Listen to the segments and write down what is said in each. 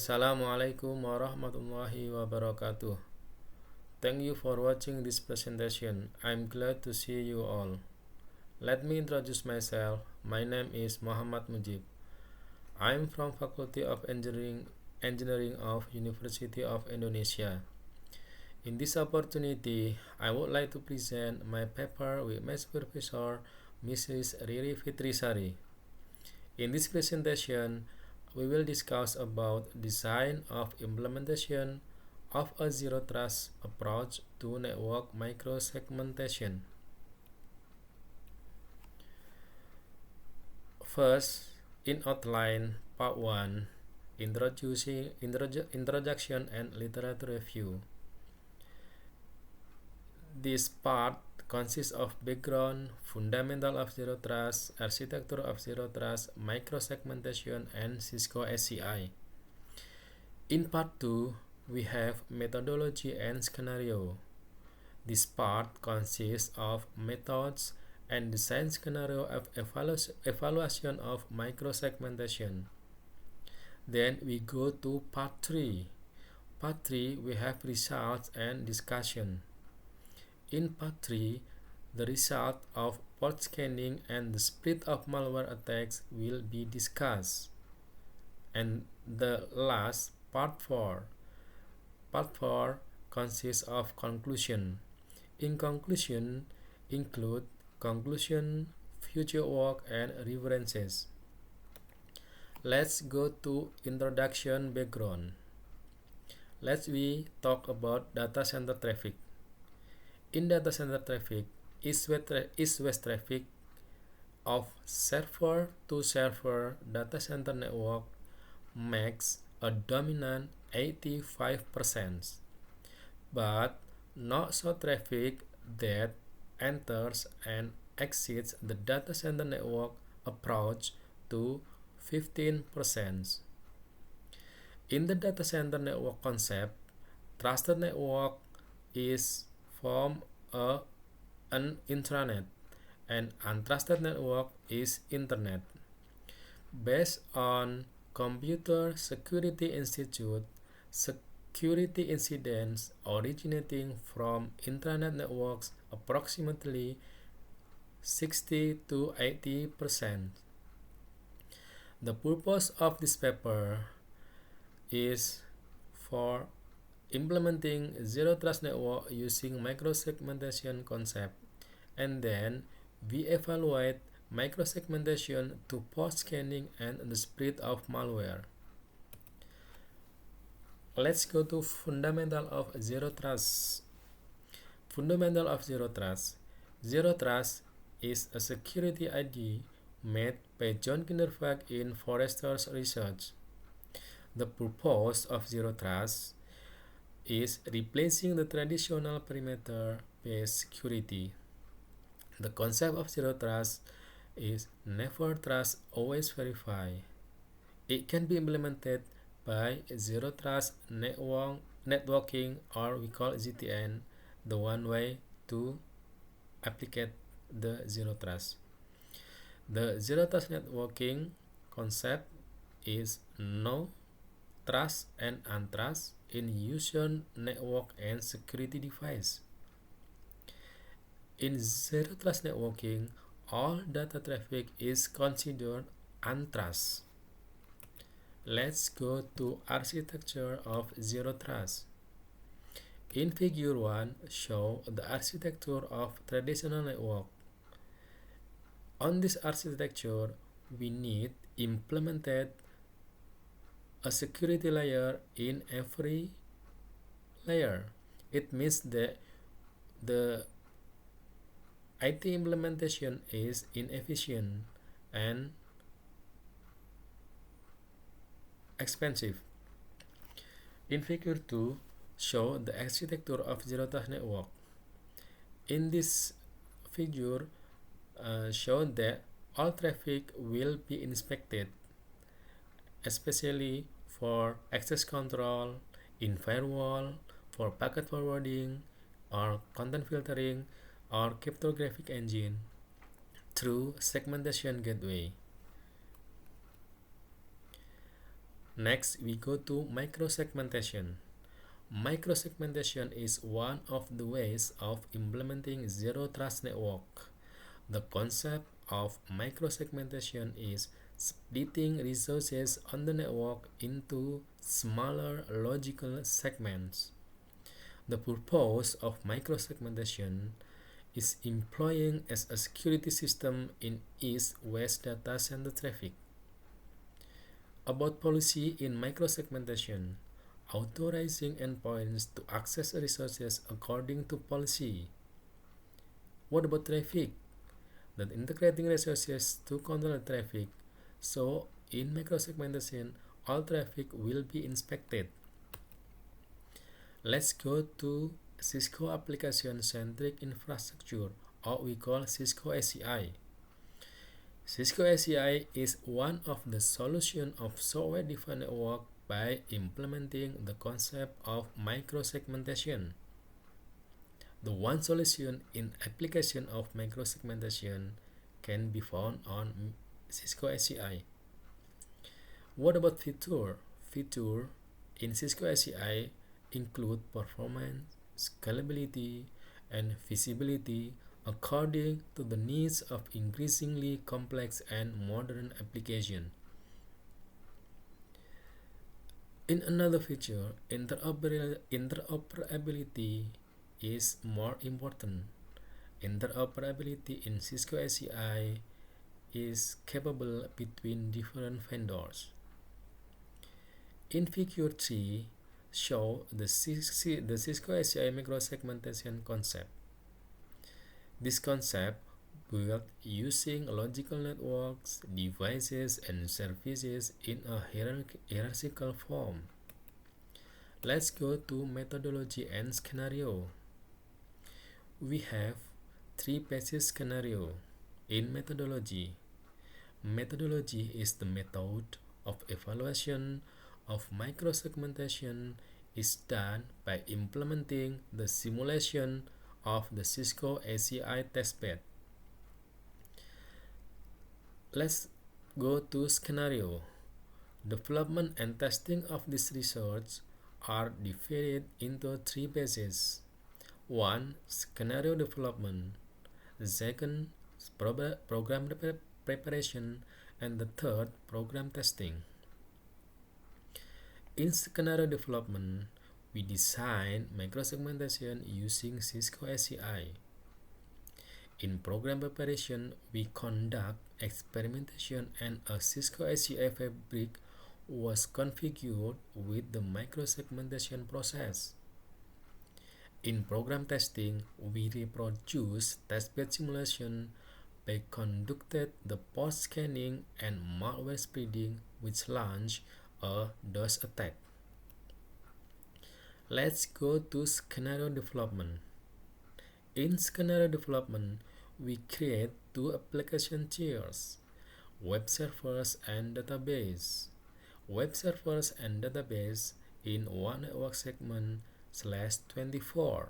Assalamualaikum warahmatullahi wabarakatuh. Thank you for watching this presentation. I'm glad to see you all. Let me introduce myself. My name is Muhammad Mujib. I'm from Faculty of Engineering of University of Indonesia. In this opportunity, I would like to present my paper with my supervisor, Mrs. Riri Fitrisari. In this presentation, we will discuss about design of implementation of a zero trust approach to network micro-segmentation. First, in outline, part 1, introduction and literature review. This part consists of background, fundamental of zero trust, architecture of zero trust, micro-segmentation, and Cisco SCI. In part 2, we have methodology and scenario. This part consists of methods and design scenario of evaluation of micro-segmentation. Then we go to part 3. Part 3, we have results and discussion. In part 3, the result of port scanning and the spread of malware attacks will be discussed. And the last, part 4. Part 4 consists of conclusion. In conclusion, include conclusion, future work, and references. Let's go to introduction background. Let's we talk about data center traffic. In data center traffic, east-west traffic of server-to-server data center network makes a dominant 85%, but not so traffic that enters and exits the data center network approach to 15%. In the data center network concept, trusted network is from an intranet, and untrusted network is internet. Based on Computer Security Institute, security incidents originating from intranet networks approximately 60 to 80%. The purpose of this paper is for implementing zero trust network using micro-segmentation concept, and then we evaluate micro-segmentation to port scanning and the spread of malware. Let's go to fundamental of zero trust. Fundamental of zero trust. Zero trust is a security idea made by John Kindervag in Forrester's research. The purpose of zero trust is replacing the traditional perimeter-based security. The concept of zero trust is never trust, always verify. It can be implemented by zero trust networking, or we call ZTN, the one way to apply the zero trust. The zero trust networking concept is know, trust, and untrust in user network and security device. In zero trust networking, all data traffic is considered untrust. Let's go to architecture of zero trust. In figure 1, show the architecture of traditional network. On this architecture, we need implemented a security layer in every layer. It means that the IT implementation is inefficient and expensive. In figure 2, show the architecture of zero trust network. In this figure, show that all traffic will be inspected, especially for access control, in firewall, for packet forwarding, or content filtering, or cryptographic engine through segmentation gateway. Next, we go to micro-segmentation. Micro-segmentation is one of the ways of implementing zero trust network. The concept of micro-segmentation is splitting resources on the network into smaller logical segments. The purpose of micro-segmentation is employing as a security system in east-west data center traffic. About policy in micro-segmentation, authorizing endpoints to access resources according to policy. What about traffic? That integrating resources to control traffic. So in micro-segmentation, all traffic will be inspected. Let's go to Cisco Application Centric Infrastructure, or we call Cisco ACI. Cisco ACI is one of the solutions of software-defined network by implementing the concept of micro-segmentation. The one solution in application of micro-segmentation can be found on Cisco ACI. What about feature? Feature in Cisco ACI include performance, scalability, and visibility according to the needs of increasingly complex and modern applications. In another feature, interoperability is more important. Interoperability in Cisco ACI is capable between different vendors. In figure 3, show the Cisco ACI micro-segmentation concept. This concept built using logical networks, devices, and services in a hierarchical form. Let's go to methodology and scenario. We have three basis scenario in methodology. Methodology is the method of evaluation of micro-segmentation is done by implementing the simulation of the Cisco ACI testbed. Let's go to scenario. Development and testing of this research are divided into three phases. 1. Scenario development. Second, program preparation. And the third, program testing. In scenario development, we design micro-segmentation using Cisco ACI. In program preparation, we conduct experimentation and a Cisco ACI fabric was configured with the micro-segmentation process. In program testing, we reproduce testbed simulation by conducted the post-scanning and malware spreading which launch a DOS attack. Let's go to scenario development. In scenario development, we create two application tiers, web servers and database. Web servers and database in one network segment /24.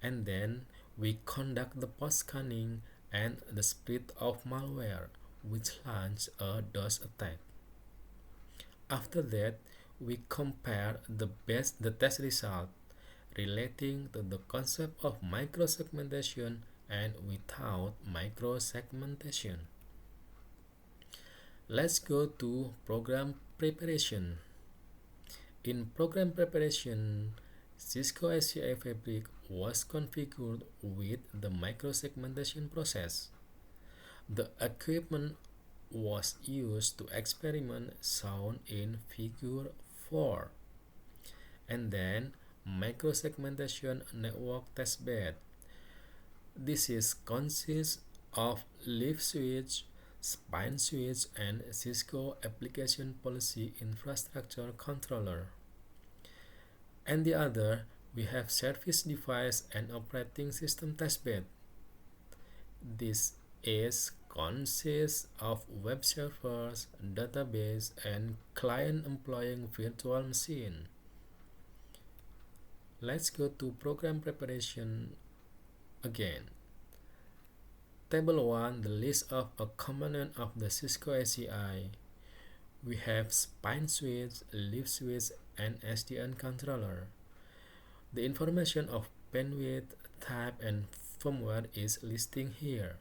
And then we conduct the post-scanning and the spread of malware which launch a DOS attack. After that, we compare the test result relating to the concept of micro-segmentation and without micro-segmentation. Let's go to program preparation. In program preparation, Cisco ACI fabric was configured with the micro-segmentation process. The equipment was used to experiment shown in figure 4. And then micro-segmentation network testbed. This is consists of leaf switch, spine switch, and Cisco application policy infrastructure controller. And the other, we have service device and operating system testbed. This is consists of web servers, database, and client employing virtual machine. Let's go to program preparation again. Table 1, the list of a component of the Cisco ACI. We have spine switch, lift switch, and SDN controller. The information of bandwidth, type, and firmware is listed here.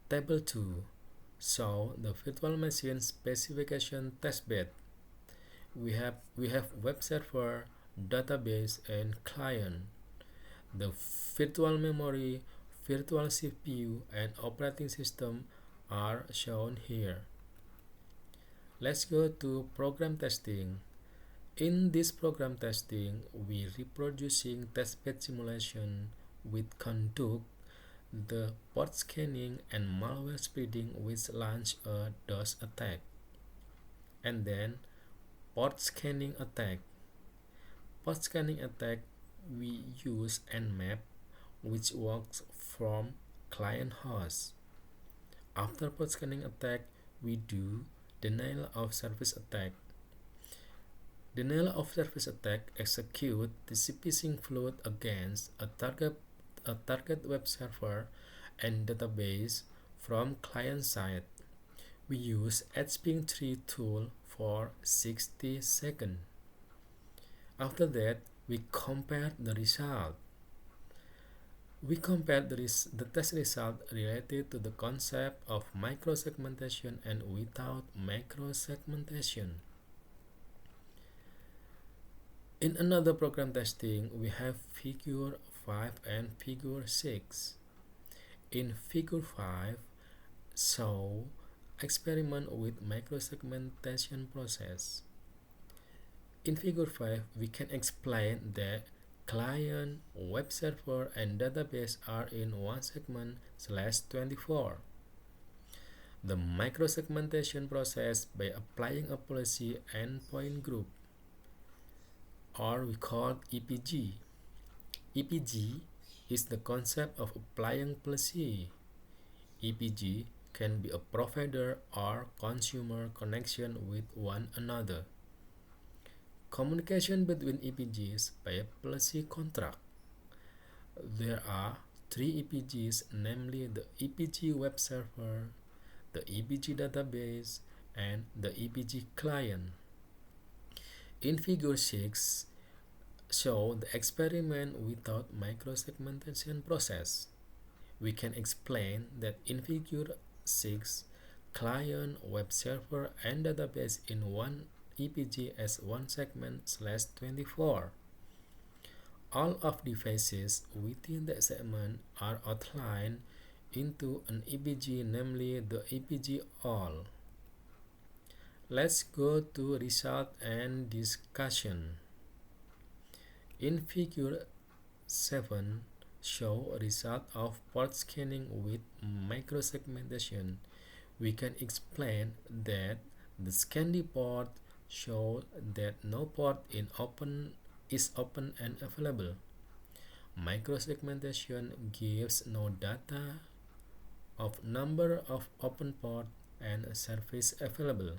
Table 2 show the virtual machine specification testbed. We have web server, database, and client. The virtual memory, virtual CPU, and operating system are shown here. Let's go to program testing. In this program testing, we reproducing testbed simulation with conduct the port scanning and malware spreading which launch a DOS attack, and then port scanning attack. Port scanning attack we use Nmap which works from client host. After port scanning attack we do denial of service attack. Denial of service attack execute the phishing flood against a target web server and database from client side. We use HPing3 tool for 60 seconds. After that, we compare the result. We compare the test result related to the concept of micro-segmentation and without micro-segmentation. In another program testing, we have figure 5 and figure 6. In figure 5, show experiment with micro-segmentation process. In figure 5, we can explain that client, web server, and database are in one segment /24. The micro-segmentation process by applying a policy endpoint group, or we call EPG. EPG is the concept of applying policy. EPG can be a provider or consumer connection with one another. Communication between EPGs by a policy contract. There are three EPGs, namely the EPG web server, the EPG database, and the EPG client. In figure 6, show the experiment without micro-segmentation process. We can explain that in figure 6, client, web server, and database in one EPG as one segment /24. All of devices within that segment are outlined into an EPG, namely the EPG all. Let's go to result and discussion. In figure 7, show a result of port scanning with micro-segmentation. We can explain that the scanned port shows that no port is open and available. Micro-segmentation gives no data of number of open port and service available.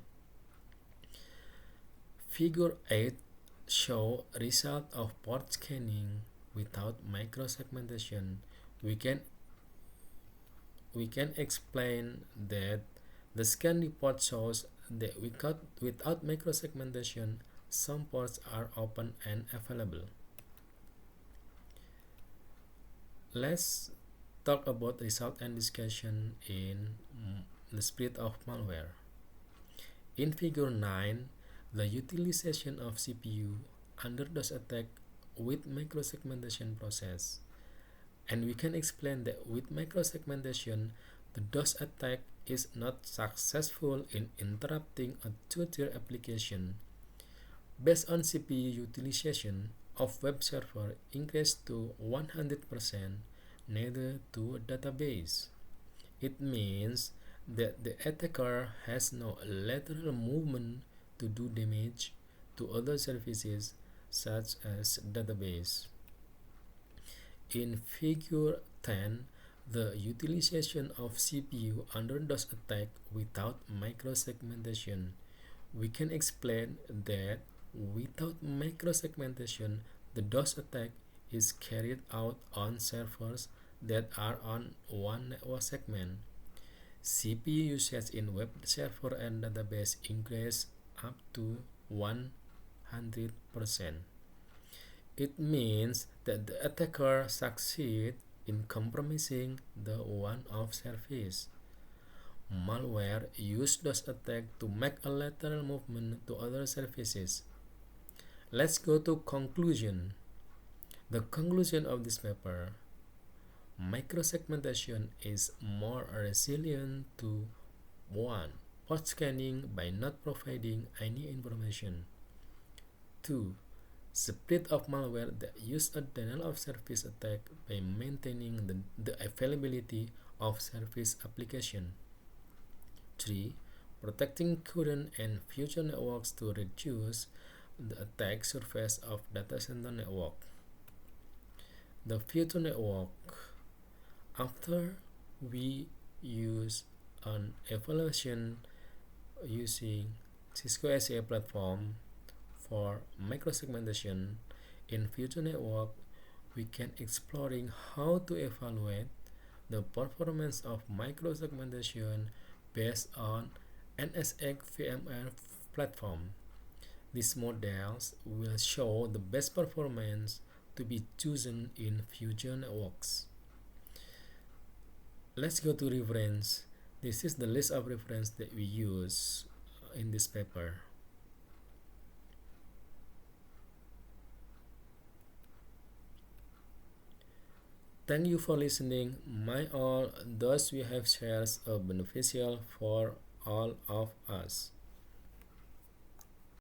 Figure 8 show result of port scanning without micro-segmentation. We can explain that the scanned port shows that without micro-segmentation, some ports are open and available. Let's talk about result and discussion in the spread of malware. In figure 9, the utilization of CPU under DOS attack with micro-segmentation process. And we can explain that with micro-segmentation, the DOS attack is not successful in interrupting a two-tier application. Based on CPU utilization of web server increased to 100% neither to a database. It means that the attacker has no lateral movement to do damage to other services such as database. In figure 10, the utilization of CPU under DOS attack without micro-segmentation. We can explain that without micro-segmentation, the DOS attack is carried out on servers that are on one network segment. CPU usage in web server and database increased up to 100%. It means that the attacker succeeds in compromising the one-off service. Malware use those attacks to make a lateral movement to other services. Let's go to conclusion. The conclusion of this paper: micro-segmentation is more resilient to 1. Port scanning by not providing any information. 2. Spread of malware that use a denial of service attack by maintaining the availability of service application. 3. Protecting current and future networks to reduce the attack surface of data center network. The future network. After we use an evaluation using Cisco SCA platform for microsegmentation in future network, we can exploring how to evaluate the performance of microsegmentation based on NSX VMware platform. These models will show the best performance to be chosen in future networks. Let's go to reference. This is the list of reference that we use in this paper. Thank you for listening. May all those we have shared are beneficial for all of us.